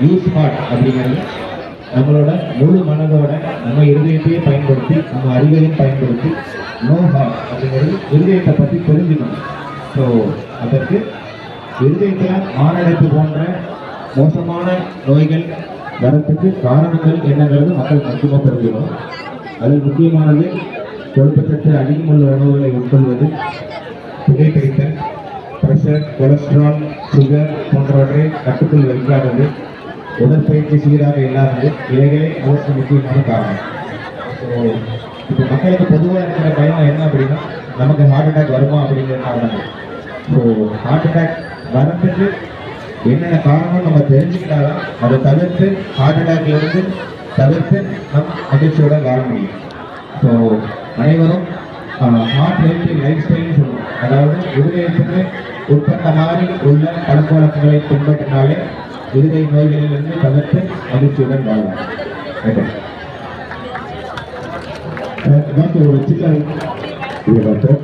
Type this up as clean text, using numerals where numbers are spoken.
Use heart அப்படிங்கிறது நம்மளோட முழு மனதோட நம்ம இருதயத்தையே பயன்படுத்தி நம்ம அறிவையும் பயன்படுத்தி நோ ஹார்ட் அப்படிங்கிறது இருதயத்தை பற்றி தெரிஞ்சுக்கணும். ஸோ அதற்கு இருதயத்தில் மாரடைப்பு போன்ற மோசமான நோய்கள் வரத்துக்கு காரணங்கள் என்னங்கிறது மக்கள் முக்கியமாக தெரிஞ்சுக்கணும். அதில் முக்கியமானது கொழுப்புச்சத்து அதிகமுள்ள உணவுகளை உட்கொள்வது, புகைப்பிடித்தல், பிரஷர், கொலஸ்ட்ரால், சுகர் போன்றவற்றை கட்டுக்குள் வைக்காதது, உடற்பயிற்சி சீராக இல்லாதது, இவைகளே அதற்கு முக்கியமான காரணம். ஸோ இப்போ மக்களுக்கு பொதுவாக இருக்கிற பயம் என்ன அப்படின்னா நமக்கு ஹார்ட் அட்டாக் வருமா அப்படிங்கிற காரணங்கள். ஸோ ஹார்ட் அட்டாக் வரத்துக்கு என்னென்ன காரணம் நம்ம தெரிஞ்சுக்கிட்டாதான் அதை தவிர்த்து ஹார்ட் அட்டாக்ல இருந்து தவிர்த்து நம் மகிழ்ச்சியோட வாழ முடியும். ஸோ அனைவரும் ஹார்ட் ஹெல்த்தி லைஃப் ஸ்டைல்னு சொல்லுவோம். அதாவது இருதயத்துக்கு உட்பட்ட மாதிரி உள்ள பழக்க வழக்கங்களை பின்பற்றினாலே இருதய நோய்களிலிருந்து தவிர்த்து மகிழ்ச்சியுடன் வாழலாம். டாக்டர் ஒரு சின்ன டாக்டர்